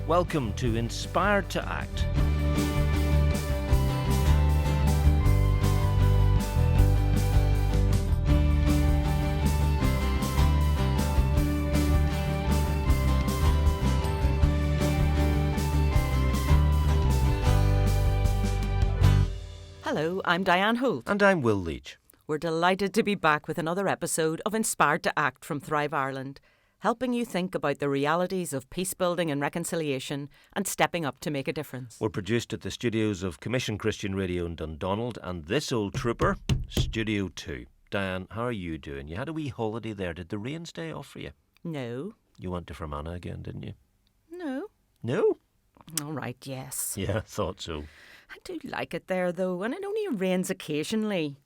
Welcome to Inspired to Act. Hello, I'm Diane Holt. And I'm Will Leitch. We're delighted to be back with another episode of Inspired to Act from Thrive Ireland, helping you think about the realities of peace building and reconciliation and stepping up to make a difference. We're produced at the studios of Commission Christian Radio in Dundonald and this old trooper, Studio 2. Diane, how are you doing? You had a wee holiday there. Did the rain stay off for you? No. You went to Fermanagh again, didn't you? No. No? All right, yes. Yeah, thought so. I do like it there, though, and it only rains occasionally.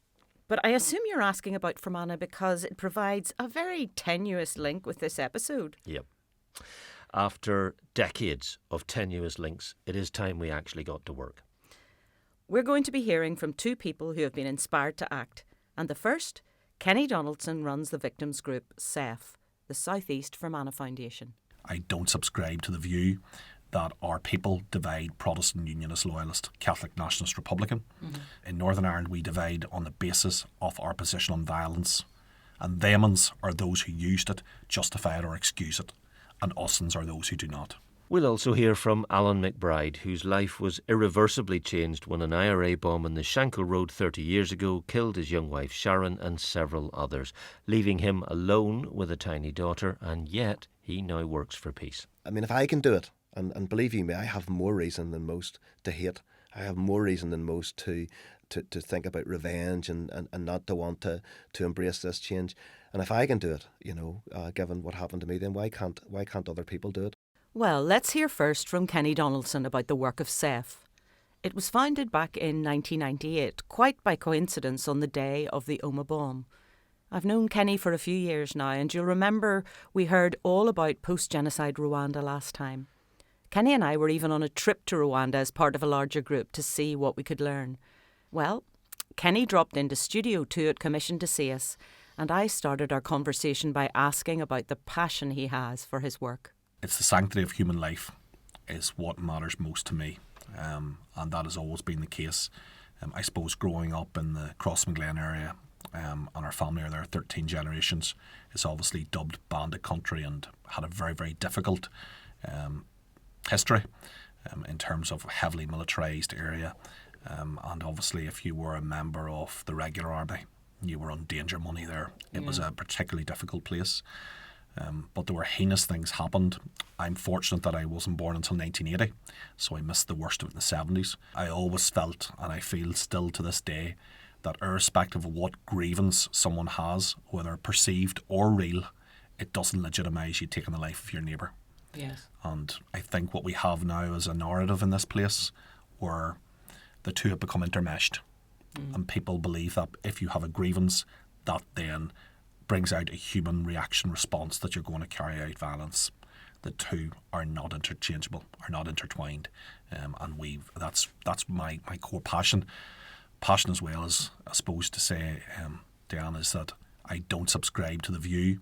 But I assume you're asking about Fermanagh because it provides a very tenuous link with this episode. Yep. After decades of tenuous links, it is time we actually got to work. We're going to be hearing from two people who have been inspired to act. And the first, Kenny Donaldson, runs the victims group SEFF, the South East Fermanagh Foundation. I don't subscribe to the view that our people divide Protestant Unionist, Loyalist, Catholic Nationalist, Republican. Mm-hmm. In Northern Ireland, we divide on the basis of our position on violence. And them's are those who used it, justify it or excuse it. And us'ns are those who do not. We'll also hear from Alan McBride, whose life was irreversibly changed when an IRA bomb in the Shankill Road 30 years ago killed his young wife Sharon and several others, leaving him alone with a tiny daughter, and yet he now works for peace. I mean, if I can do it, and believe you me, I have more reason than most to hate. I have more reason than most to think about revenge and not to want to embrace this change. And if I can do it, given what happened to me, then why can't other people do it? Well, let's hear first from Kenny Donaldson about the work of SEFF. It was founded back in 1998, quite by coincidence on the day of the Omagh bomb. I've known Kenny for a few years now, and you'll remember we heard all about post-genocide Rwanda last time. Kenny and I were even on a trip to Rwanda as part of a larger group to see what we could learn. Well, Kenny dropped into Studio 2 at Commission to see us, and I started our conversation by asking about the passion he has for his work. It's the sanctity of human life is what matters most to me, and that has always been the case. I suppose growing up in the Crossmaglen area, and our family are there 13 generations, is obviously dubbed bandit country and had a very, very difficult history in terms of a heavily militarised area, and obviously if you were a member of the regular army, you were on danger money there. It was a particularly difficult place, but there were heinous things happened. I'm fortunate that I wasn't born until 1980, so I missed the worst of it in the 70s. I always felt, and I feel still to this day, that irrespective of what grievance someone has, whether perceived or real, it doesn't legitimise you taking the life of your neighbour. Yes. And I think what we have now is a narrative in this place where the two have become intermeshed. And people believe that if you have a grievance, that then brings out a human reaction response that you're going to carry out violence. The two are not interchangeable, are not intertwined. And that's my core passion. Passion as well as, I suppose to say, Diane, is that I don't subscribe to the view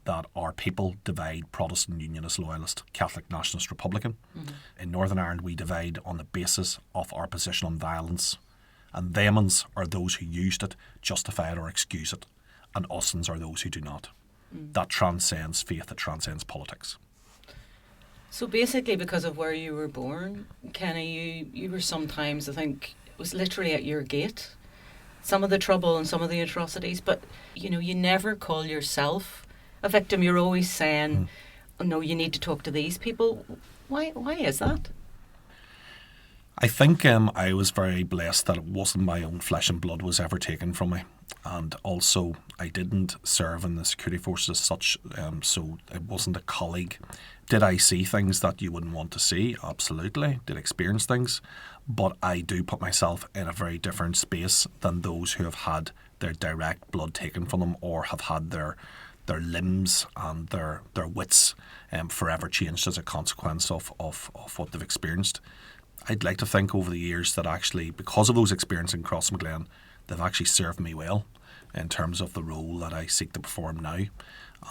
that our people divide Protestant Unionist, Loyalist, Catholic Nationalist, Republican. Mm-hmm. In Northern Ireland, we divide on the basis of our position on violence. And them's are those who used it, justify it or excuse it. And us'ns are those who do not. That transcends faith, it transcends politics. So basically, because of where you were born, Kenny, you were sometimes, I think, it was literally at your gate, some of the trouble and some of the atrocities, but, you never call yourself a victim. You're always saying, oh, no, you need to talk to these people. Why is that? I think I was very blessed that it wasn't my own flesh and blood was ever taken from me. And also, I didn't serve in the security forces as such, so it wasn't a colleague. Did I see things that you wouldn't want to see? Absolutely. Did I experience things? But I do put myself in a very different space than those who have had their direct blood taken from them or have had their limbs and their wits forever changed as a consequence of what they've experienced. I'd like to think over the years that actually, because of those experiences in Crossmaglen, they've actually served me well in terms of the role that I seek to perform now.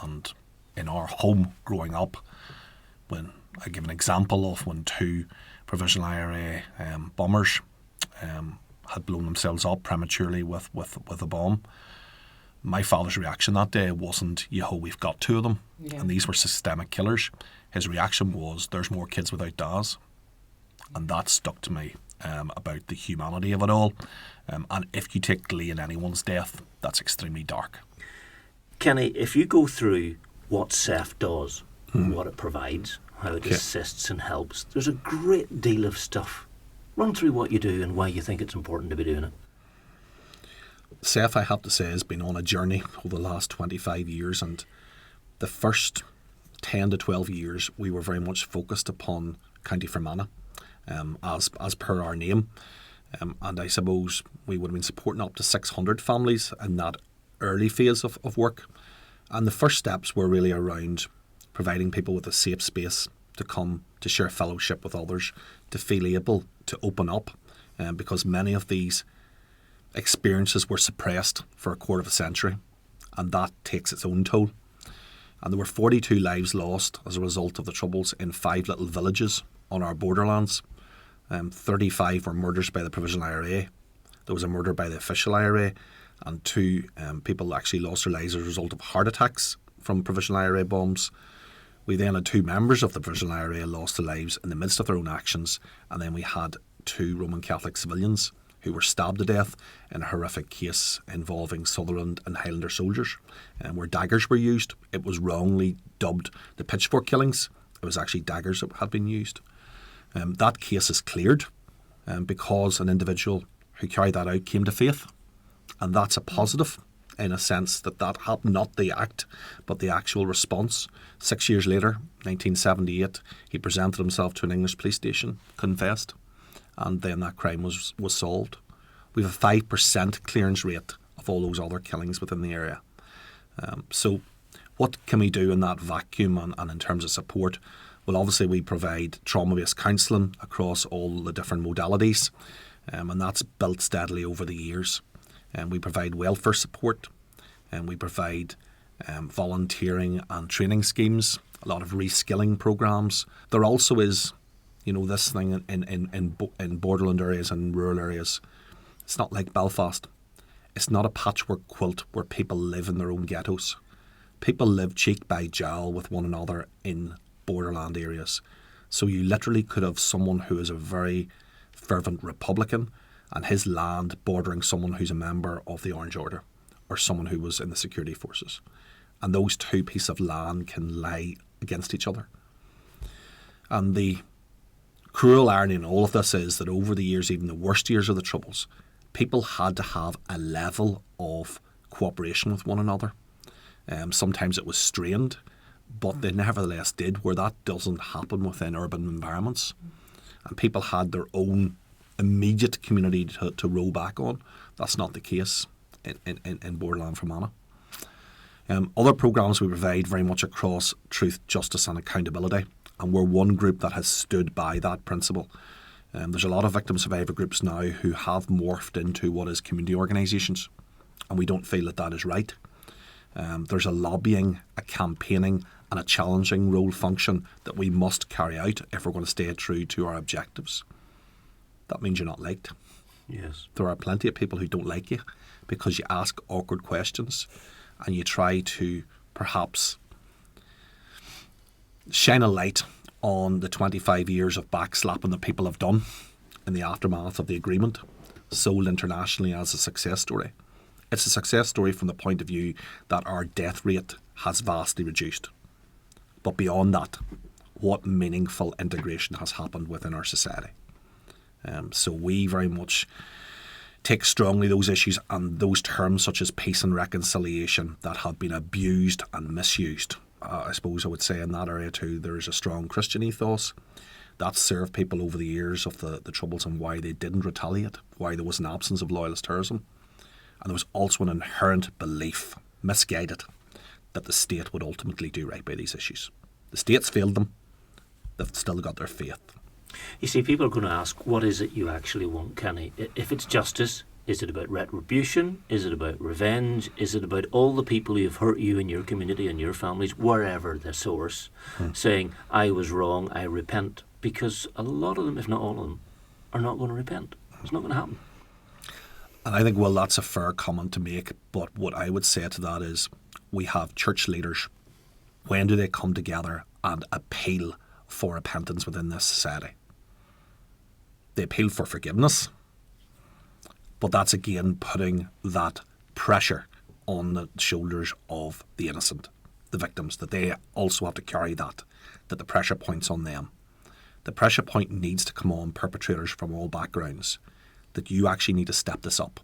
And in our home growing up, when I give an example of when 2 Provisional IRA bombers had blown themselves up prematurely with a bomb. My father's reaction that day wasn't, yo, we've got 2 of them. Yeah. And these were systemic killers. His reaction was, there's more kids without dads. And that stuck to me about the humanity of it all. And if you take glee in anyone's death, that's extremely dark. Kenny, if you go through what SEFF does, what it provides, how it assists and helps, there's a great deal of stuff. Run through what you do and why you think it's important to be doing it. SEFF, I have to say, has been on a journey over the last 25 years, and the first 10 to 12 years we were very much focused upon County Fermanagh, as per our name. And I suppose we would have been supporting up to 600 families in that early phase of work. And the first steps were really around providing people with a safe space to come to share fellowship with others, to feel able to open up, because many of these experiences were suppressed for a quarter of a century, and that takes its own toll. And there were 42 lives lost as a result of the Troubles in 5 little villages on our borderlands. 35 were murders by the Provisional IRA. There was a murder by the official IRA, and 2 people actually lost their lives as a result of heart attacks from Provisional IRA bombs. We then had 2 members of the Provisional IRA lost their lives in the midst of their own actions, and then we had 2 Roman Catholic civilians who were stabbed to death in a horrific case involving Sutherland and Highlander soldiers, where daggers were used. It was wrongly dubbed the pitchfork killings. It was actually daggers that had been used. That case is cleared because an individual who carried that out came to faith, and that's a positive in a sense that happened, not the act but the actual response. 6 years later, 1978, he presented himself to an English police station, confessed, and then that crime was solved. We have a 5% clearance rate of all those other killings within the area. So what can we do in that vacuum and in terms of support? Well, obviously we provide trauma-based counselling across all the different modalities, and that's built steadily over the years. And we provide welfare support, and we provide volunteering and training schemes, a lot of reskilling programs. There also is, this thing in borderland areas and rural areas. It's not like Belfast. It's not a patchwork quilt where people live in their own ghettos. People live cheek by jowl with one another in borderland areas. So you literally could have someone who is a very fervent Republican and his land bordering someone who's a member of the Orange Order or someone who was in the security forces. And those 2 pieces of land can lie against each other. And the cruel irony in all of this is that over the years, even the worst years of the Troubles, people had to have a level of cooperation with one another. Sometimes it was strained, but they nevertheless did, where that doesn't happen within urban environments. And people had their own immediate community to roll back on. That's not the case in borderland Fermanagh. Other programmes we provide very much across truth, justice and accountability, and we're one group that has stood by that principle. There's a lot of victim survivor groups now who have morphed into what is community organisations, and we don't feel that is right. There's a lobbying, a campaigning and a challenging role function that we must carry out if we're going to stay true to our objectives. That means you're not liked. Yes. There are plenty of people who don't like you because you ask awkward questions and you try to perhaps shine a light on the 25 years of backslapping that people have done in the aftermath of the agreement, sold internationally as a success story. It's a success story from the point of view that our death rate has vastly reduced. But beyond that, what meaningful integration has happened within our society? So we very much take strongly those issues and those terms such as peace and reconciliation that have been abused and misused. I suppose I would say in that area too, there is a strong Christian ethos that served people over the years of the Troubles and why they didn't retaliate, why there was an absence of loyalist terrorism. And there was also an inherent belief, misguided, that the state would ultimately do right by these issues. The state's failed them. They've still got their faith. You see, people are going to ask, what is it you actually want, Kenny? If it's justice, Is it about retribution? Is it about revenge? Is it about all the people who have hurt you in your community and your families, wherever the source, saying, I was wrong, I repent? Because a lot of them, if not all of them, are not going to repent. It's not going to happen. And I think, well, that's a fair comment to make. But what I would say to that is we have church leaders. When do they come together and appeal for repentance within this society? They appeal for forgiveness. But that's again putting that pressure on the shoulders of the innocent, the victims, that they also have to carry that the pressure point's on them. The pressure point needs to come on perpetrators from all backgrounds, that you actually need to step this up.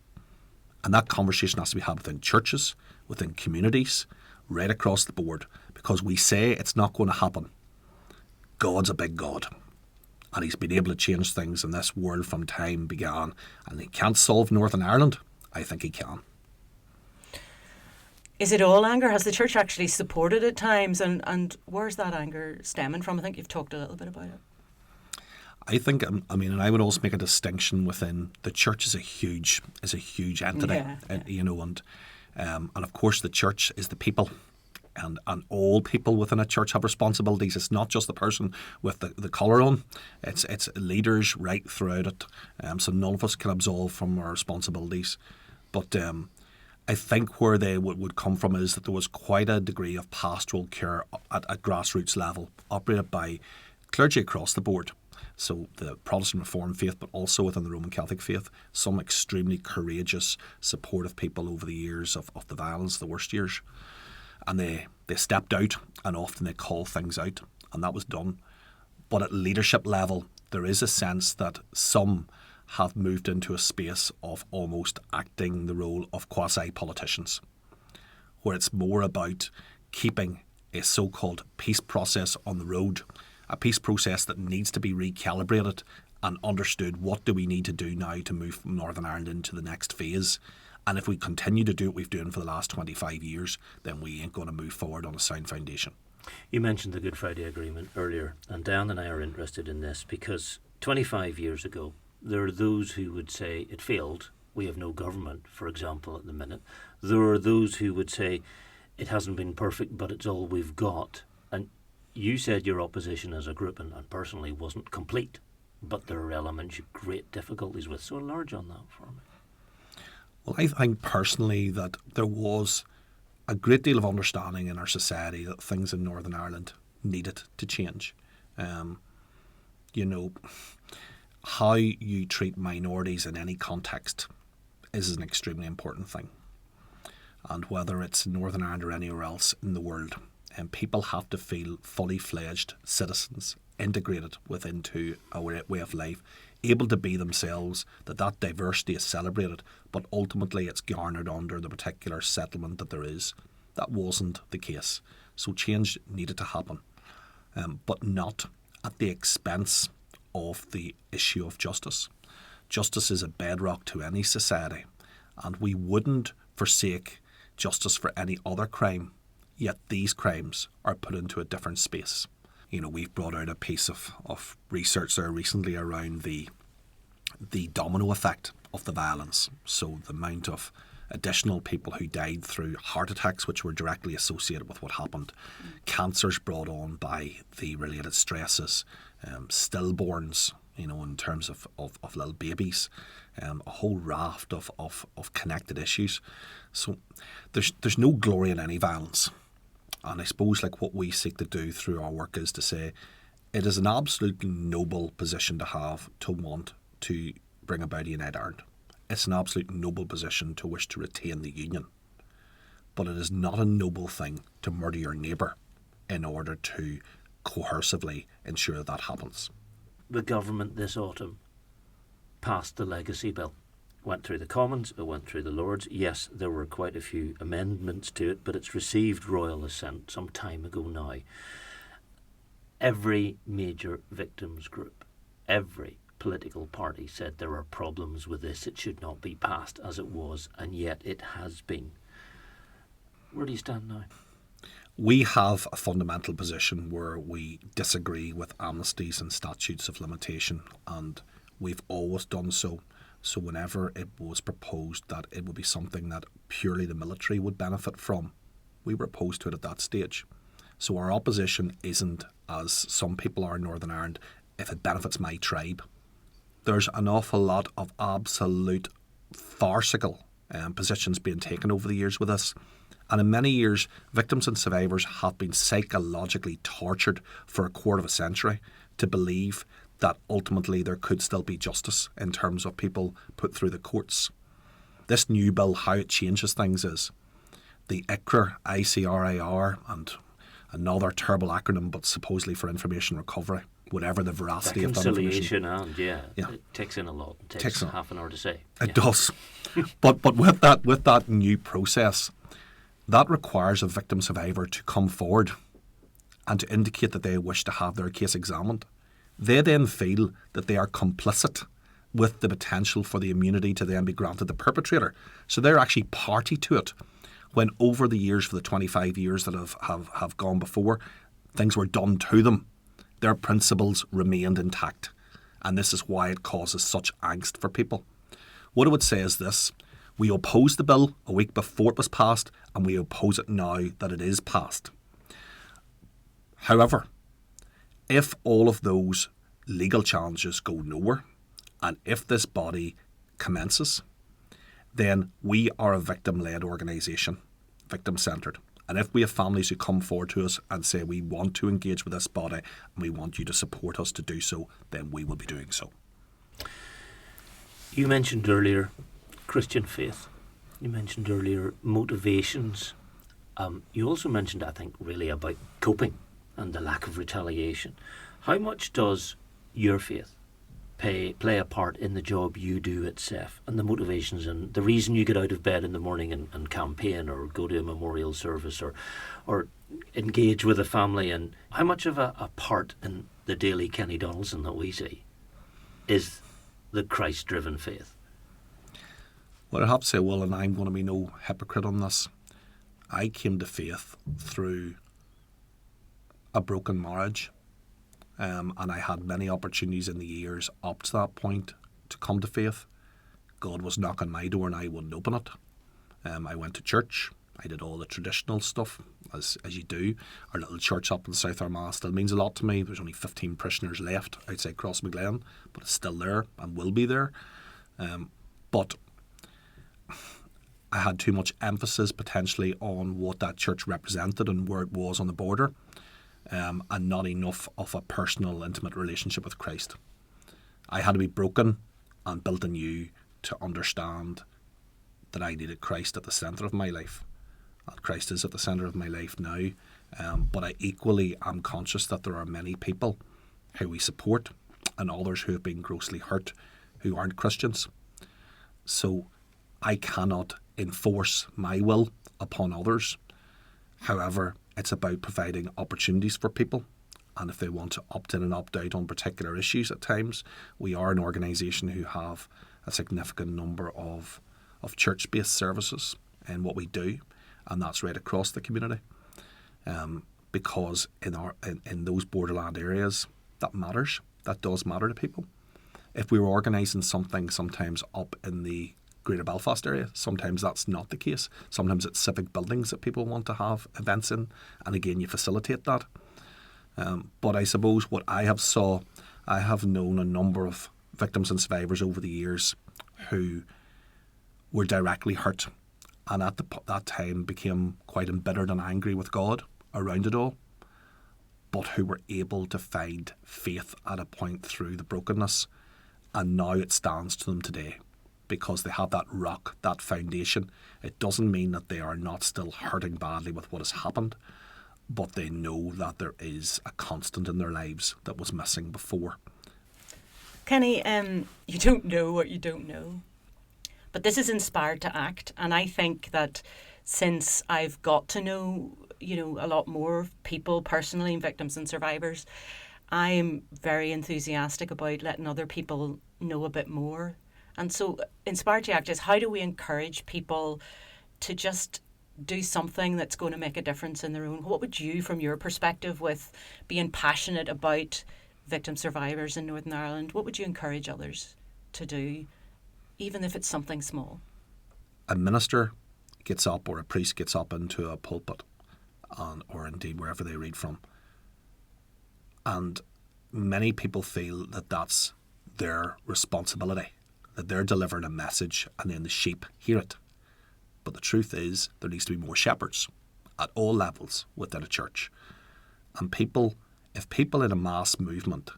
And that conversation has to be had within churches, within communities, right across the board, because we say it's not going to happen. God's a big God. And he's been able to change things in this world from time began. And he can't solve Northern Ireland. I think he can. Is it all anger? Has the church actually supported at times? And where's that anger stemming from? I think you've talked a little bit about it. I think, and I would also make a distinction within the church is a huge entity, and of course the church is the people. And all people within a church have responsibilities. It's not just the person with the collar on. It's leaders right throughout it. So none of us can absolve from our responsibilities. But I think where they would come from is that there was quite a degree of pastoral care at grassroots level, operated by clergy across the board. So the Protestant Reformed faith, but also within the Roman Catholic faith, some extremely courageous, supportive people over the years of the violence, the worst years. And they stepped out, and often they call things out, and that was done. But at leadership level, there is a sense that some have moved into a space of almost acting the role of quasi-politicians, where it's more about keeping a so-called peace process on the road, a peace process that needs to be recalibrated and understood. What do we need to do now to move from Northern Ireland into the next phase? And if we continue to do what we've done for the last 25 years, then we ain't going to move forward on a sound foundation. You mentioned the Good Friday Agreement earlier, and Diane and I are interested in this because 25 years ago, there are those who would say it failed. We have no government, for example, at the minute. There are those who would say it hasn't been perfect, but it's all we've got. And you said your opposition as a group, and personally, wasn't complete, but there are elements you have great difficulties with. So enlarge on that for me. Well, I think personally that there was a great deal of understanding in our society that things in Northern Ireland needed to change. How you treat minorities in any context is an extremely important thing. And whether it's Northern Ireland or anywhere else in the world, people have to feel fully fledged citizens, integrated into a way of life, able to be themselves, that diversity is celebrated, but ultimately it's garnered under the particular settlement that there is. That wasn't the case. So change needed to happen, but not at the expense of the issue of justice. Justice is a bedrock to any society, and we wouldn't forsake justice for any other crime, yet these crimes are put into a different space. We've brought out a piece of research there recently around the domino effect of the violence. So the amount of additional people who died through heart attacks, which were directly associated with what happened, cancers brought on by the related stresses, stillborns, in terms of little babies, a whole raft of connected issues. So there's no glory in any violence. And I suppose what we seek to do through our work is to say it is an absolutely noble position to have, to want to bring about a United Ireland. It's an absolute noble position to wish to retain the Union. But it is not a noble thing to murder your neighbour in order to coercively ensure that happens. The government this autumn passed the Legacy Bill. Went through the Commons, it went through the Lords. Yes, there were quite a few amendments to it, but it's received royal assent some time ago now. Every major victims group, every political party said there are problems with this, it should not be passed as it was, and yet it has been. Where do you stand now? We have a fundamental position where we disagree with amnesties and statutes of limitation, and we've always done so. So whenever it was proposed that it would be something that purely the military would benefit from, we were opposed to it at that stage. So our opposition isn't, as some people are in Northern Ireland, if it benefits my tribe. There's an awful lot of absolute farcical positions being taken over the years with this. And in many years, victims and survivors have been psychologically tortured for a quarter of a century to believe that ultimately there could still be justice in terms of people put through the courts. This new bill, how it changes things is the ICRAR, ICRAR, and another terrible acronym, but supposedly for information recovery, whatever the veracity of that information. Reconciliation, it takes in a lot. It takes half an hour to say. It does. But with that new process, that requires a victim survivor to come forward and to indicate that they wish to have their case examined. They then feel that they are complicit with the potential for the immunity to then be granted the perpetrator. So they're actually party to it. When over the years, for the 25 years that have gone before, things were done to them, their principles remained intact. And this is why it causes such angst for people. What I would say is this: we opposed the bill a week before it was passed, and we oppose it now that it is passed. However, if all of those legal challenges go nowhere, and if this body commences, then we are a victim-led organisation, victim-centred. And if we have families who come forward to us and say we want to engage with this body and we want you to support us to do so, then we will be doing so. You mentioned earlier Christian faith. You mentioned earlier motivations. You also mentioned, I think, really about coping and the lack of retaliation. How much does your faith play a part in the job you do at SEFF and the motivations and the reason you get out of bed in the morning and campaign or go to a memorial service or engage with a family? And how much of a part in the daily Kenny Donaldson that we see is the Christ-driven faith? Well, I have to say, Will, and I'm going to be no hypocrite on this, I came to faith through a broken marriage. And I had many opportunities in the years up to that point to come to faith. God was knocking my door and I wouldn't open it. I went to church. I did all the traditional stuff, as you do. Our little church up in South Fermanagh still means a lot to me. There's only 15 parishioners left outside Crossmaglen, but it's still there and will be there. But I had too much emphasis potentially on what that church represented and where it was on the border. And not enough of a personal, intimate relationship with Christ. I had to be broken and built anew to understand that I needed Christ at the centre of my life. And Christ is at the centre of my life now. But I equally am conscious that there are many people who we support and others who have been grossly hurt who aren't Christians. So I cannot enforce my will upon others. However, it's about providing opportunities for people, and if they want to opt in and opt out on particular issues at times, we are an organisation who have a significant number of church-based services in what we do, and that's right across the community. Because in those borderland areas, that matters. That does matter to people. If we were organising something sometimes up in the Greater Belfast area, sometimes that's not the case. Sometimes it's civic buildings that people want to have events in, and again you facilitate that. But I suppose what I have known a number of victims and survivors over the years who were directly hurt and at that time became quite embittered and angry with God around it all, but who were able to find faith at a point through the brokenness, and now it stands to them today. Because they have that rock, that foundation. It doesn't mean that they are not still hurting badly with what has happened, but they know that there is a constant in their lives that was missing before. Kenny, you don't know what you don't know. But this is inspired to act, and I think that since I've got to know, a lot more people personally, victims and survivors, I'm very enthusiastic about letting other people know a bit more. And so Inspired to Act is, how do we encourage people to just do something that's going to make a difference in their own? What would you, from your perspective with being passionate about victim survivors in Northern Ireland, what would you encourage others to do? even if it's something small? A minister gets up, or a priest gets up into a pulpit, or indeed wherever they read from, and many people feel that that's their responsibility, that they're delivering a message and then the sheep hear it. But the truth is, there needs to be more shepherds at all levels within a church. And if people in a mass movement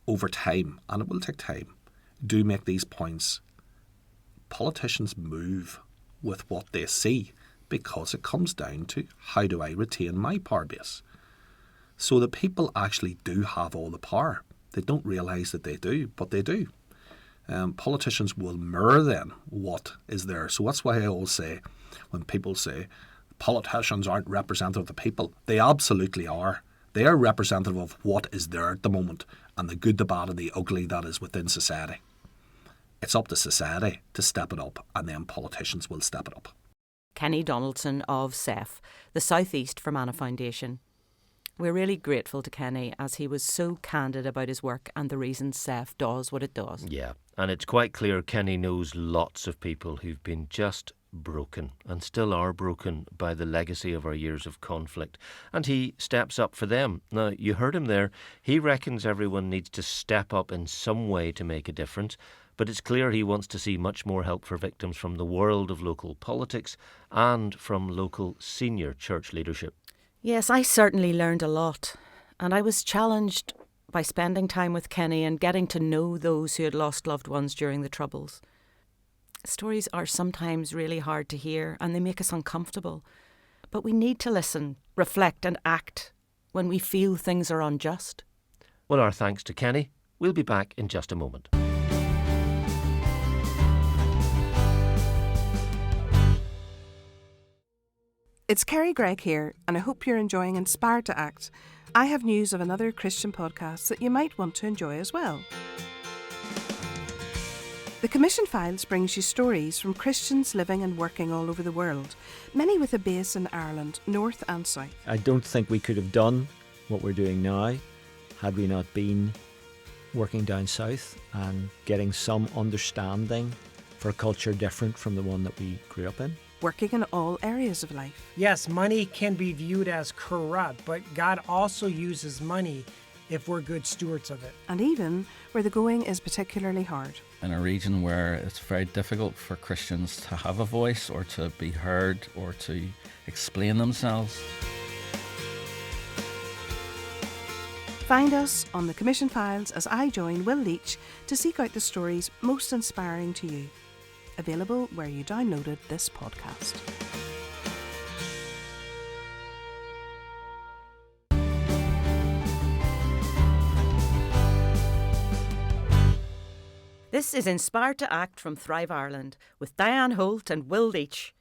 over time, and it will take time, do make these points, politicians move with what they see, because it comes down to, how do I retain my power base? So the people actually do have all the power. They don't realise that they do, but they do. Politicians will mirror then what is there. So that's why I always say, when people say politicians aren't representative of the people, they absolutely are. They are representative of what is there at the moment, and the good, the bad and the ugly that is within society. It's up to society to step it up, and then politicians will step it up. Kenny Donaldson of SEFF, the South East Fermanagh Foundation. We're really grateful to Kenny, as he was so candid about his work and the reasons SEFF does what it does. Yeah, and it's quite clear Kenny knows lots of people who've been just broken and still are broken by the legacy of our years of conflict, and he steps up for them. Now, you heard him there. He reckons everyone needs to step up in some way to make a difference, but it's clear he wants to see much more help for victims from the world of local politics and from local senior church leadership. Yes, I certainly learned a lot, and I was challenged by spending time with Kenny and getting to know those who had lost loved ones during the Troubles. Stories are sometimes really hard to hear, and they make us uncomfortable. But we need to listen, reflect and act when we feel things are unjust. Well, our thanks to Kenny. We'll be back in just a moment. It's Kerry Gregg here, and I hope you're enjoying Inspired to Act. I have news of another Christian podcast that you might want to enjoy as well. The Commission Files brings you stories from Christians living and working all over the world, many with a base in Ireland, north and south. I don't think we could have done what we're doing now had we not been working down south and getting some understanding for a culture different from the one that we grew up in. Working in all areas of life. Yes, money can be viewed as corrupt, but God also uses money if we're good stewards of it. And even where the going is particularly hard. In a region where it's very difficult for Christians to have a voice or to be heard or to explain themselves. Find us on the Commission Files as I join Will Leitch to seek out the stories most inspiring to you. Available where you downloaded this podcast. This is Inspired to Act from Thrive Ireland with Diane Holt and Will Leitch.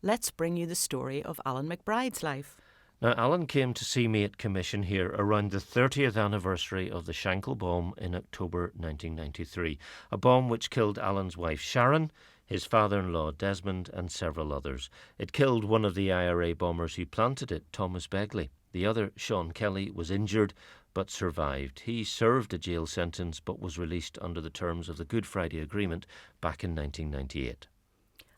Let's bring you the story of Alan McBride's life. Now, Alan came to see me at Commission here around the 30th anniversary of the Shankill Bomb in October 1993, a bomb which killed Alan's wife Sharon, his father-in-law Desmond and several others. It killed one of the IRA bombers who planted it, Thomas Begley. The other, Sean Kelly, was injured but survived. He served a jail sentence but was released under the terms of the Good Friday Agreement back in 1998.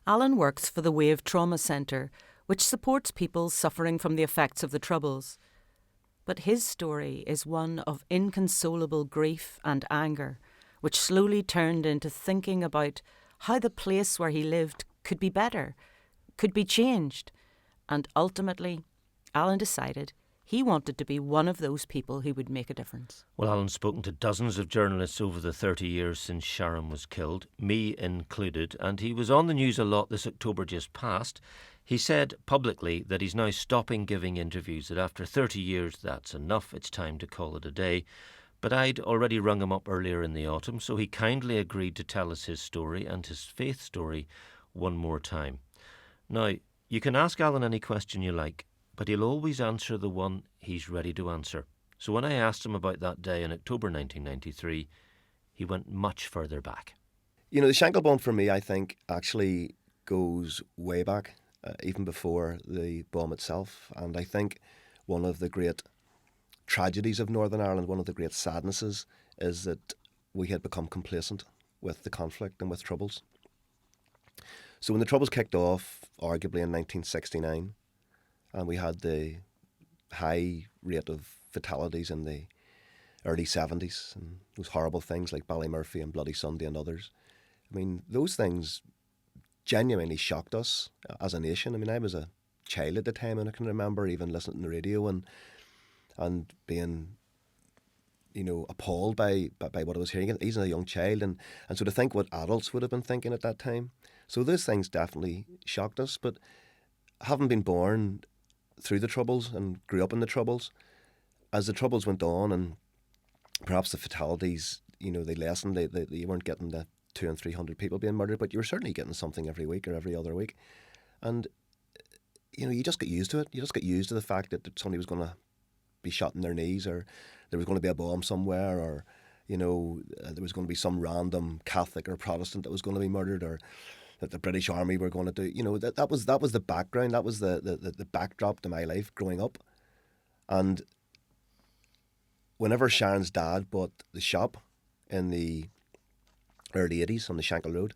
Alan works for the Wave Trauma Centre, which supports people suffering from the effects of the Troubles. But his story is one of inconsolable grief and anger, which slowly turned into thinking about how the place where he lived could be better, could be changed. And ultimately, Alan decided he wanted to be one of those people who would make a difference. Well, Alan's spoken to dozens of journalists over the 30 years since Sharon was killed, me included, and he was on the news a lot this October just past. He said publicly that he's now stopping giving interviews, that after 30 years that's enough, it's time to call it a day. But I'd already rung him up earlier in the autumn, so he kindly agreed to tell us his story and his faith story one more time. Now, you can ask Alan any question you like, but he'll always answer the one he's ready to answer. So when I asked him about that day in October 1993, he went much further back. You know, the Shankill Bomb for me, I think, actually goes way back, even before the bomb itself. And I think one of the great tragedies of Northern Ireland, one of the great sadnesses, is that we had become complacent. with the conflict and with Troubles. So when the Troubles kicked off, arguably in 1969, and we had the high rate of fatalities in the early 70s, and those horrible things like Ballymurphy and Bloody Sunday and others. I mean, those things genuinely shocked us as a nation. I mean, I was a child at the time, and I can remember even listening to the radio and being, you know, appalled by what I was hearing. Even a young child, and so to think what adults would have been thinking at that time. So those things definitely shocked us. But having been born through the Troubles and grew up in the Troubles, as the Troubles went on and perhaps the fatalities, you know, they lessened. They weren't getting the 200 and 300 people being murdered, but you were certainly getting something every week or every other week. And, you know, you just get used to it. You just get used to the fact that somebody was going to be shot in their knees, or there was going to be a bomb somewhere, or, you know, there was going to be some random Catholic or Protestant that was going to be murdered, or that the British Army were going to do. You know, that was the background. That was the backdrop to my life growing up. And whenever Sharon's dad bought the shop in the early 80s on the Shankill Road,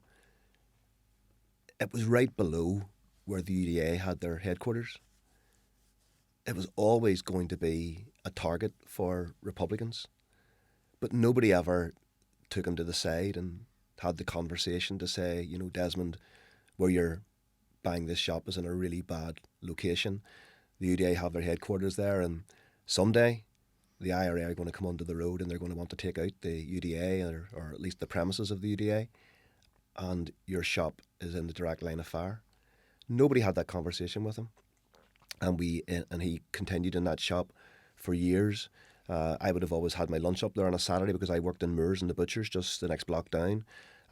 it was right below where the UDA had their headquarters. It was always going to be a target for Republicans, but nobody ever took him to the side and had the conversation to say, you know, Desmond, where you're buying this shop is in a really bad location. The UDA have their headquarters there, and someday the IRA are going to come onto the road and they're going to want to take out the UDA, or at least the premises of the UDA, and your shop is in the direct line of fire. Nobody had that conversation with him, and he continued in that shop for years. I would have always had my lunch up there on a Saturday because I worked in Moores and the Butchers just the next block down.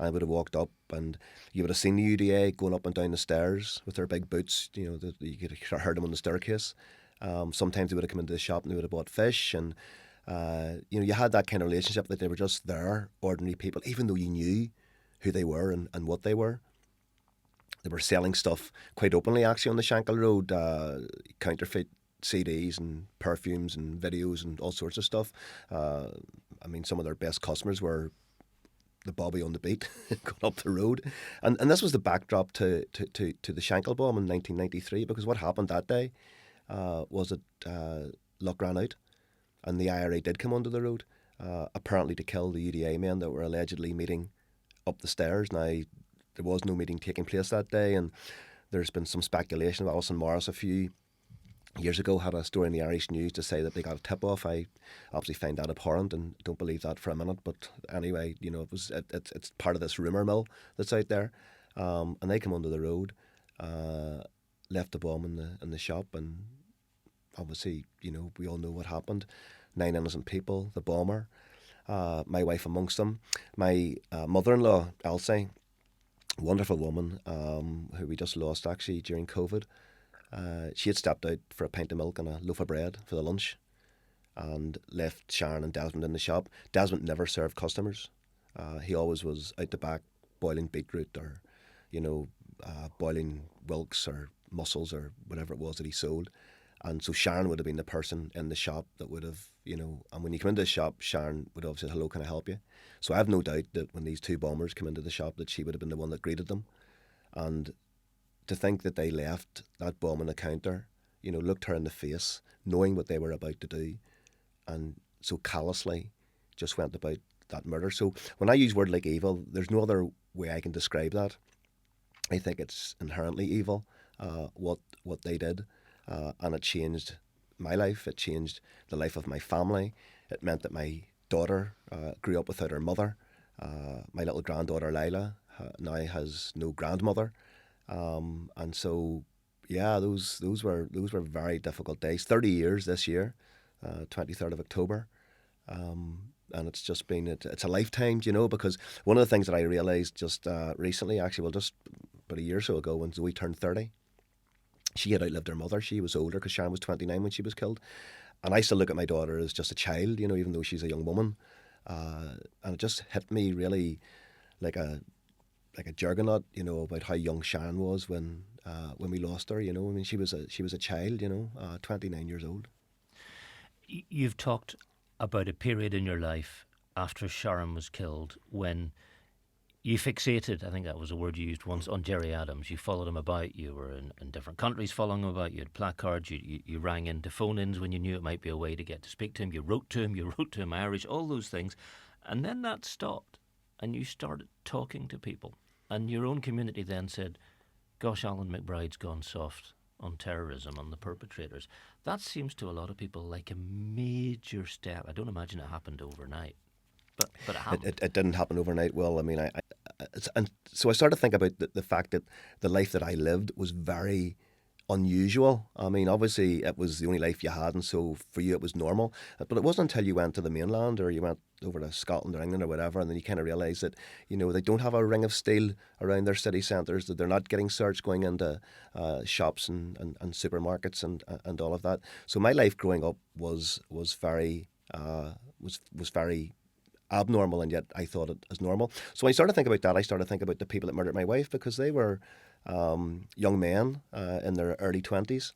I would have walked up, and you would have seen the UDA going up and down the stairs with their big boots. You know, you could have heard them on the staircase. Sometimes they would have come into the shop and they would have bought fish, and you know, you had that kind of relationship that they were just there, ordinary people, even though you knew who they were and what they were. They were selling stuff quite openly, actually, on the Shankill Road, counterfeit CDs and perfumes and videos and all sorts of stuff. I mean, some of their best customers were the Bobby on the beat going up the road. And this was the backdrop to the Shankill bomb in 1993, because what happened that day was that luck ran out and the IRA did come onto the road, apparently to kill the UDA men that were allegedly meeting up the stairs. Now, there was no meeting taking place that day, and there's been some speculation. Alison Morris a few years ago had a story in the Irish News to say that they got a tip-off. I obviously find that abhorrent and don't believe that for a minute, but anyway, you know, it's part of this rumour mill that's out there. And they come onto the road, left the bomb in the shop, and obviously, you know, we all know what happened. 9 innocent people, the bomber, my wife amongst them. My mother-in-law, Elsie, wonderful woman, who we just lost actually during COVID. She had stepped out for a pint of milk and a loaf of bread for the lunch and left Sharon and Desmond in the shop. Desmond never served customers. He always was out the back boiling beetroot, or, you know, boiling Wilkes or mussels or whatever it was that he sold. And so Sharon would have been the person in the shop that would have, you know, and when you come into the shop, Sharon would have said, "Hello, can I help you?" So I have no doubt that when these two bombers come into the shop, that she would have been the one that greeted them. And to think that they left that bomb on the counter, you know, looked her in the face, knowing what they were about to do, and so callously just went about that murder. So when I use word like evil, there's no other way I can describe that. I think it's inherently evil, what they did, and it changed my life. It changed the life of my family. It meant that my daughter grew up without her mother. My little granddaughter Lila now has no grandmother. And so, yeah, those were very difficult days. 30 years this year, 23rd of October, and it's just been it's a lifetime, you know. Because one of the things that I realised just recently, actually, well, just about a year or so ago, when Zoe turned 30, she had outlived her mother. She was older because Sharon was 29 when she was killed, and I still look at my daughter as just a child, you know, even though she's a young woman, and it just hit me really like a juggernaut, you know, about how young Sharon was when we lost her. You know, I mean, she was a child, you know, 29 years old. You've talked about a period in your life after Sharon was killed when You fixated, I think that was a word you used once, on Gerry Adams. You followed him about. You were in different countries following him about. You had placards. You rang into phone-ins when you knew it might be a way to get to speak to him. You wrote to him. You wrote to him Irish, all those things. And then that stopped and you started talking to people. And your own community then said, gosh, Alan McBride's gone soft on terrorism, on the perpetrators. That seems to a lot of people like a major step. I don't imagine it happened overnight. But it happened. It didn't happen overnight. Well, I mean, and so I started to think about the fact that the life that I lived was very unusual. I mean, obviously it was the only life you had, and so for you it was normal. But it wasn't until you went to the mainland or you went over to Scotland or England or whatever, and then you kind of realise that, you know, they don't have a ring of steel around their city centres, that they're not getting searched going into shops and supermarkets and all of that. So my life growing up was very abnormal, and yet I thought it as normal. So when I started to think about that, I started to think about the people that murdered my wife, because they were young men in their early 20s.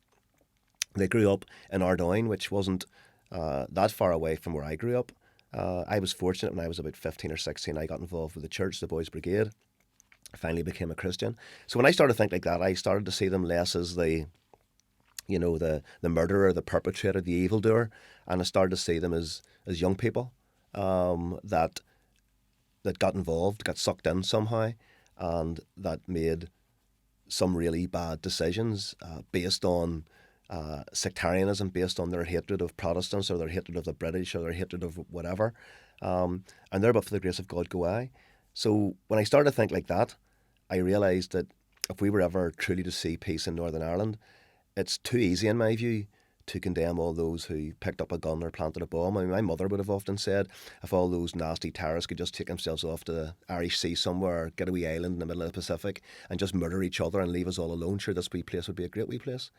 They grew up in Ardoyne, which wasn't that far away from where I grew up. I was fortunate when I was about 15 or 16, I got involved with the church, the Boys Brigade. I finally became a Christian. So when I started to think like that, I started to see them less as the murderer, the perpetrator, the evildoer, and I started to see them as young people that got involved, got sucked in somehow, and that made some really bad decisions based on sectarianism, based on their hatred of Protestants or their hatred of the British or their hatred of whatever. And there, but for the grace of God, go I. So when I started to think like that, I realised that if we were ever truly to see peace in Northern Ireland, it's too easy, in my view, to condemn all those who picked up a gun or planted a bomb. I mean, my mother would have often said, if all those nasty terrorists could just take themselves off to the Irish Sea somewhere, get a wee island in the middle of the Pacific, and just murder each other and leave us all alone, sure, this wee place would be a great wee place.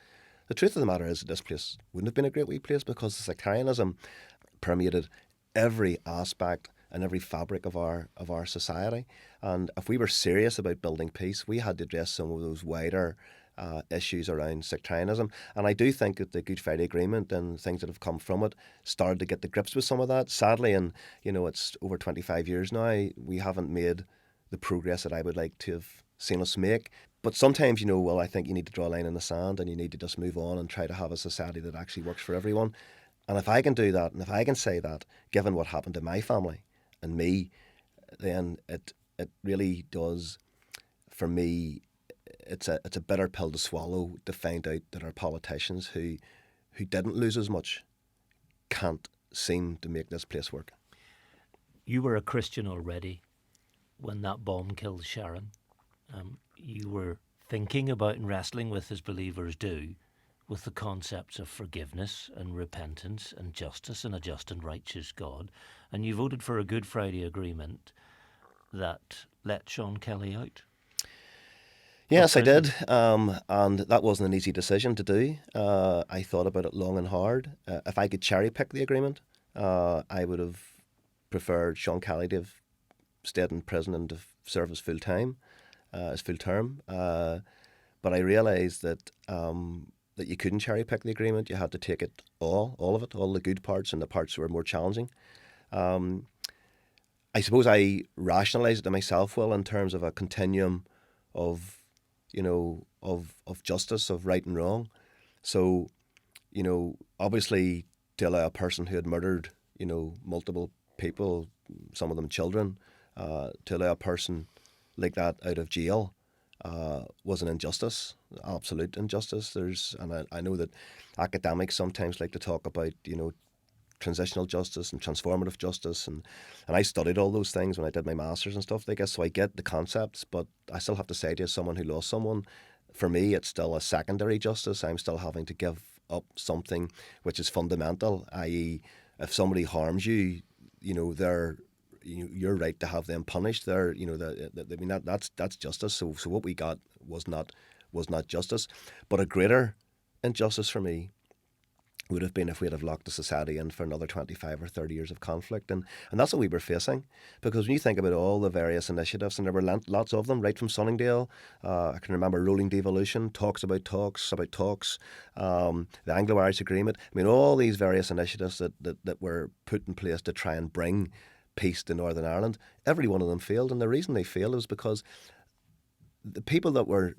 The truth of the matter is that this place wouldn't have been a great wee place, because the sectarianism permeated every aspect and every fabric of our society. And if we were serious about building peace, we had to address some of those wider issues around sectarianism. And I do think that the Good Friday Agreement and things that have come from it started to get to grips with some of that. Sadly, and you know, it's over 25 years now, we haven't made the progress that I would like to have seen us make. But sometimes, you know, well, I think you need to draw a line in the sand and you need to just move on and try to have a society that actually works for everyone. And if I can do that, and if I can say that, given what happened to my family and me, then it really does, for me, it's a bitter pill to swallow to find out that our politicians who didn't lose as much can't seem to make this place work. You were a Christian already when that bomb killed Sharon. You were thinking about and wrestling with, as believers do, with the concepts of forgiveness and repentance and justice and a just and righteous God. And you voted for a Good Friday Agreement that let Sean Kelly out. Yes, I did, and that wasn't an easy decision to do. I thought about it long and hard. If I could cherry pick the agreement, I would have preferred Sean Kelly to have stayed in prison and to serve his full term. But I realised that you couldn't cherry pick the agreement. You had to take it all of it, all the good parts and the parts that were more challenging. I suppose I rationalised it to myself, well, in terms of a continuum of justice, of right and wrong. So, you know, obviously to allow a person who had murdered, you know, multiple people, some of them children, to allow a person like that out of jail was an injustice, absolute injustice. I know that academics sometimes like to talk about, you know, transitional justice and transformative justice, and I studied all those things when I did my masters and stuff like that, so I get the concepts, but I still have to say to you, as someone who lost someone, for me it's still a secondary justice. I'm still having to give up something which is fundamental, i.e. if somebody harms you, you know, you're right to have them punished. That's justice. So what we got was not justice, but a greater injustice for me would have been if we'd have locked the society in for another 25 or 30 years of conflict. And that's what we were facing. Because when you think about all the various initiatives, and there were lots of them, right from Sunningdale, I can remember Rolling Devolution, talks, the Anglo-Irish Agreement. I mean, all these various initiatives that were put in place to try and bring peace to Northern Ireland. Every one of them failed, and the reason they failed was because the people that were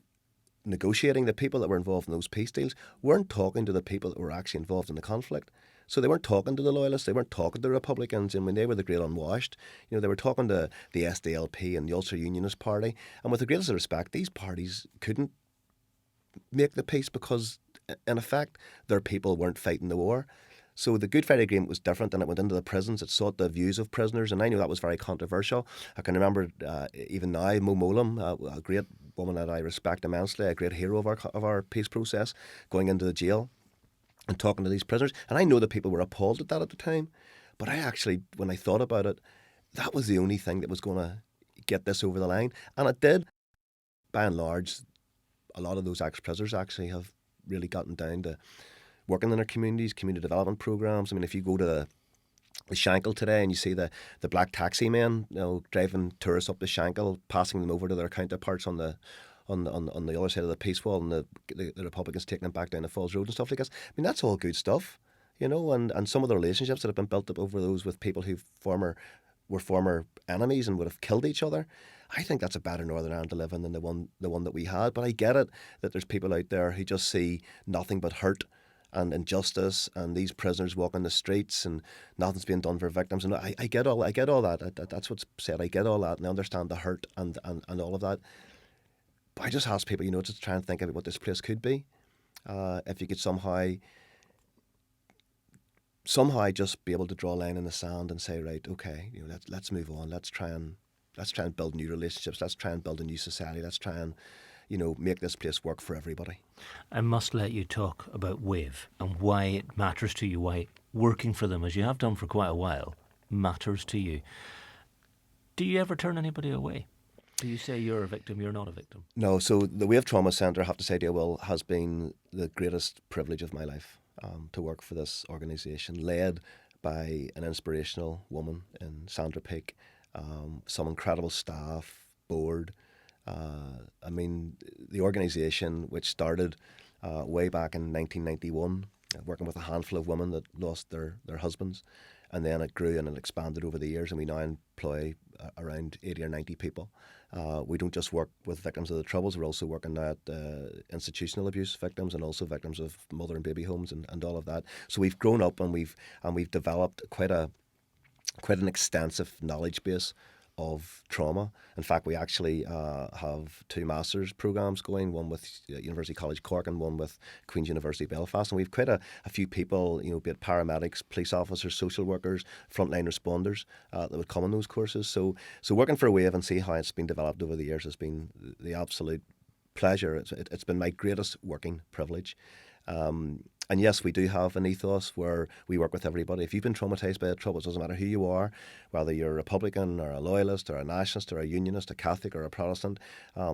negotiating, the people that were involved in those peace deals, weren't talking to the people that were actually involved in the conflict. So they weren't talking to the loyalists, they weren't talking to the Republicans, and when they were the great unwashed, they were talking to the SDLP and the Ulster Unionist Party. And with the greatest respect, these parties couldn't make the peace because, in effect, their people weren't fighting the war. So the Good Friday Agreement was different, and it went into the prisons. It sought the views of prisoners, and I know that was very controversial. I can remember even now, Mo Molam, a great woman that I respect immensely, a great hero of our peace process, going into the jail and talking to these prisoners. And I know that people were appalled at that at the time, but I actually, when I thought about it, that was the only thing that was going to get this over the line. And it did. By and large, a lot of those ex-prisoners actually have really gotten down to working in their communities, community development programs. I mean, if you go to the Shankill today and you see the black taxi men, driving tourists up the Shankill, passing them over to their counterparts on the other side of the peace wall, and the Republicans taking them back down the Falls Road and stuff like this. I mean, that's all good stuff, and some of the relationships that have been built up over those with people who were former enemies and would have killed each other. I think that's a better Northern Ireland to live in than the one that we had. But I get it that there's people out there who just see nothing but hurt and injustice, and these prisoners walking the streets, and nothing's being done for victims. And I get all that. That's what's said. I get all that, and I understand the hurt and all of that. But I just ask people, to try and think about what this place could be. If you could somehow just be able to draw a line in the sand and say, right, okay, let's move on. Let's try and build new relationships. Let's try and build a new society. Let's try and make this place work for everybody. I must let you talk about WAVE and why it matters to you, why working for them, as you have done for quite a while, matters to you. Do you ever turn anybody away? Do you say you're a victim, you're not a victim? No, so the WAVE Trauma Centre, I have to say to you, Will, has been the greatest privilege of my life, to work for this organisation, led by an inspirational woman in Sandra Peake, some incredible staff, board. I mean, the organisation, which started way back in 1991, working with a handful of women that lost their husbands, and then it grew and it expanded over the years, and we now employ around 80 or 90 people. We don't just work with victims of the Troubles, we're also working now at institutional abuse victims and also victims of mother and baby homes and all of that. So we've grown up and we've developed quite an extensive knowledge base of trauma. In fact, we actually have 2 master's programs going, one with University College Cork and one with Queen's University Belfast. And we've quite a few people, be it paramedics, police officers, social workers, frontline responders that would come on those courses. So working for WAVE and see how it's been developed over the years has been the absolute pleasure. It's been my greatest working privilege. And yes, we do have an ethos where we work with everybody. If you've been traumatised by the Troubles, it doesn't matter who you are, whether you're a Republican or a loyalist or a nationalist or a unionist, a Catholic or a Protestant.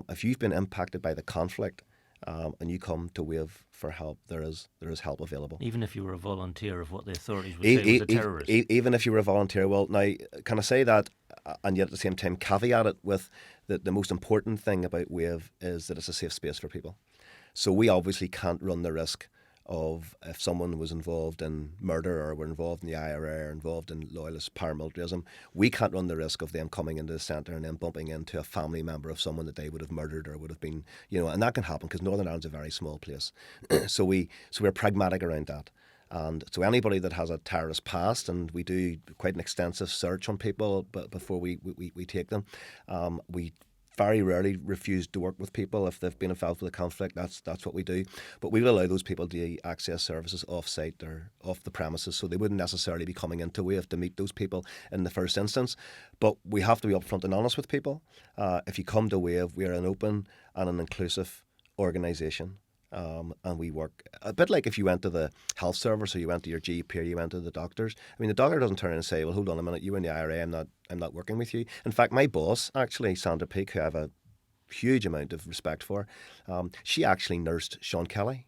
If you've been impacted by the conflict and you come to WAVE for help, there is help available. Even if you were a volunteer of what the authorities would say was a terrorist? Even if you were a volunteer. Well, now, can I say that and yet at the same time caveat it with the most important thing about WAVE is that it's a safe space for people. So we obviously can't run the risk of, if someone was involved in murder or were involved in the IRA or involved in loyalist paramilitarism, we can't run the risk of them coming into the centre and then bumping into a family member of someone that they would have murdered or would have been, and that can happen because Northern Ireland's a very small place. So we're pragmatic around that. And so anybody that has a terrorist past, and we do quite an extensive search on people before we take them, we very rarely refuse to work with people if they've been involved with a conflict. That's what we do. But we will allow those people to access services off-site or off the premises, so they wouldn't necessarily be coming into WAVE to meet those people in the first instance. But we have to be upfront and honest with people. If you come to WAVE, we are an open and an inclusive organisation. And we work a bit like if you went to the health service or you went to your GP or you went to the doctors. I mean, the doctor doesn't turn around and say, well, hold on a minute, you were in the IRA, I'm not working with you. In fact, my boss, actually, Sandra Peake, who I have a huge amount of respect for, she actually nursed Sean Kelly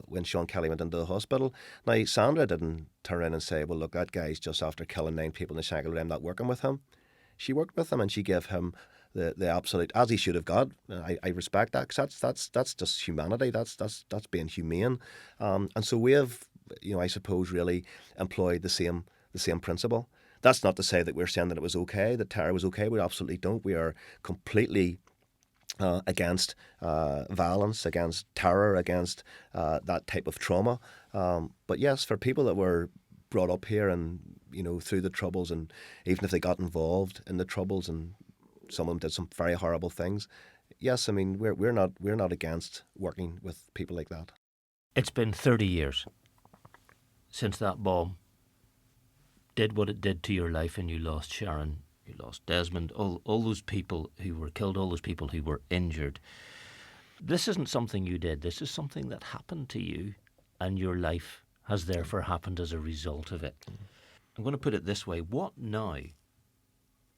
when Sean Kelly went into the hospital. Now, Sandra didn't turn around and say, well, look, that guy's just after killing 9 people in the Shankill, I'm not working with him. She worked with him and she gave him the absolute, as he should have got. I respect that, because that's just humanity. That's being humane. And so we have, I suppose, really employed the same principle. That's not to say that we're saying that it was okay, that terror was okay. We absolutely don't. We are completely against violence, against terror, against that type of trauma. But yes, for people that were brought up here and, you know, through the Troubles, and even if they got involved in the Troubles and some of them did some very horrible things, yes, I mean, we're not against working with people like that. It's been 30 years since that bomb did what it did to your life, and you lost Sharon, you lost Desmond, all those people who were killed, all those people who were injured. This isn't something you did. This is something that happened to you, and your life has therefore happened as a result of it. I'm going to put it this way. What now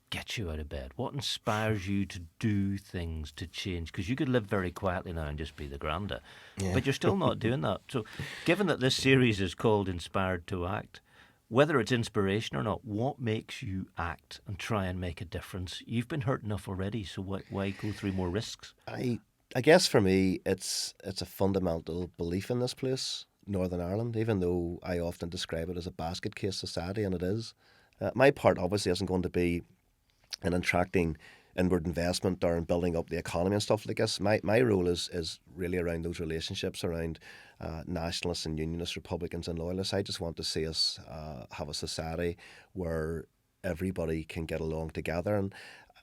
gets you out of bed? What inspires you to do things, to change? Because you could live very quietly now and just be the granda, but you're still not doing that. So given that this series is called Inspired to Act, whether it's inspiration or not, what makes you act and try and make a difference? You've been hurt enough already, so why go through more risks? I guess for me, it's a fundamental belief in this place, Northern Ireland, even though I often describe it as a basket case society, and it is. My part obviously isn't going to be in attracting inward investment or in building up the economy and stuff like this. My role is really around those relationships, around nationalists and unionists, Republicans and loyalists. I just want to see us have a society where everybody can get along together. And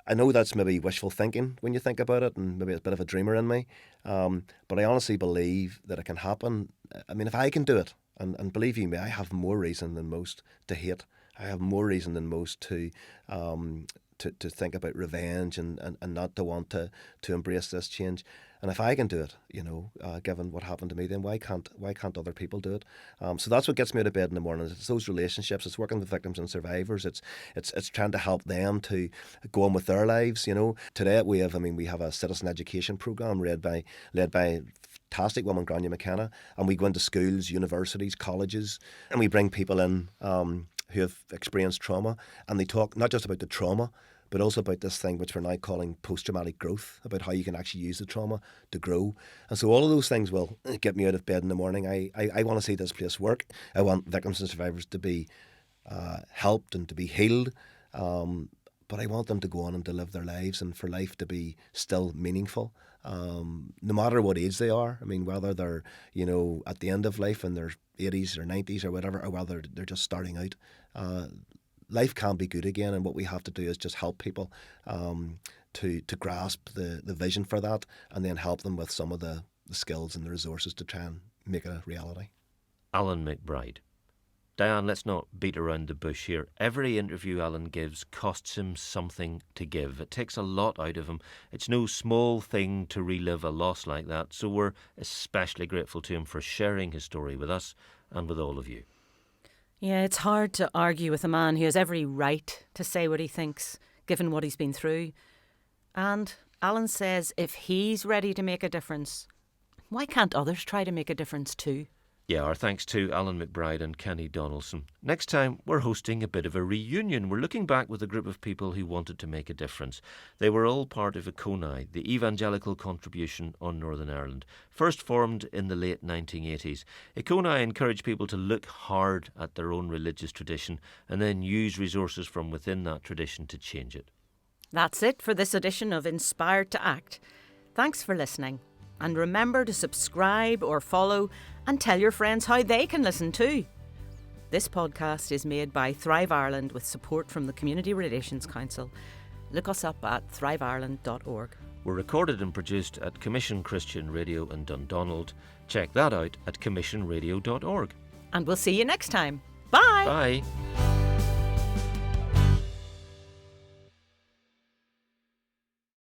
I know that's maybe wishful thinking when you think about it, and maybe it's a bit of a dreamer in me, but I honestly believe that it can happen. I mean, if I can do it, and believe you me, I have more reason than most to hate. I have more reason than most to think about revenge and not to want to embrace this change. And if I can do it, you know, given what happened to me, then why can't other people do it? So that's what gets me out of bed in the morning. It's those relationships. It's working with victims and survivors. It's trying to help them to go on with their lives. You know, today we have a citizen education program led by fantastic woman, Grania McKenna, and we go into schools, universities, colleges, and we bring people in who have experienced trauma, and they talk not just about the trauma, but also about this thing which we're now calling post-traumatic growth, about how you can actually use the trauma to grow. And so all of those things will get me out of bed in the morning. I want to see this place work. I want victims and survivors to be helped and to be healed, but I want them to go on and to live their lives, and for life to be still meaningful, no matter what age they are. I mean, whether they're, you know, at the end of life in their 80s or 90s or whatever, or whether they're just starting out. Life can be good again, and what we have to do is just help people to grasp the vision for that, and then help them with some of the skills and the resources to try and make it a reality. Alan McBride. Diane, let's not beat around the bush here. Every interview Alan gives costs him something to give. It takes a lot out of him. It's no small thing to relive a loss like that, so we're especially grateful to him for sharing his story with us and with all of you. Yeah, it's hard to argue with a man who has every right to say what he thinks, given what he's been through. And Alan says if he's ready to make a difference, why can't others try to make a difference too? Yeah, our thanks to Alan McBride and Kenny Donaldson. Next time, we're hosting a bit of a reunion. We're looking back with a group of people who wanted to make a difference. They were all part of Econi, the evangelical contribution on Northern Ireland. First formed in the late 1980s, Econi encouraged people to look hard at their own religious tradition and then use resources from within that tradition to change it. That's it for this edition of Inspired to Act. Thanks for listening. And remember to subscribe or follow and tell your friends how they can listen too. This podcast is made by Thrive Ireland with support from the Community Relations Council. Look us up at thriveIreland.org. We're recorded and produced at Commission Christian Radio in Dundonald. Check that out at commissionradio.org. And we'll see you next time. Bye! Bye!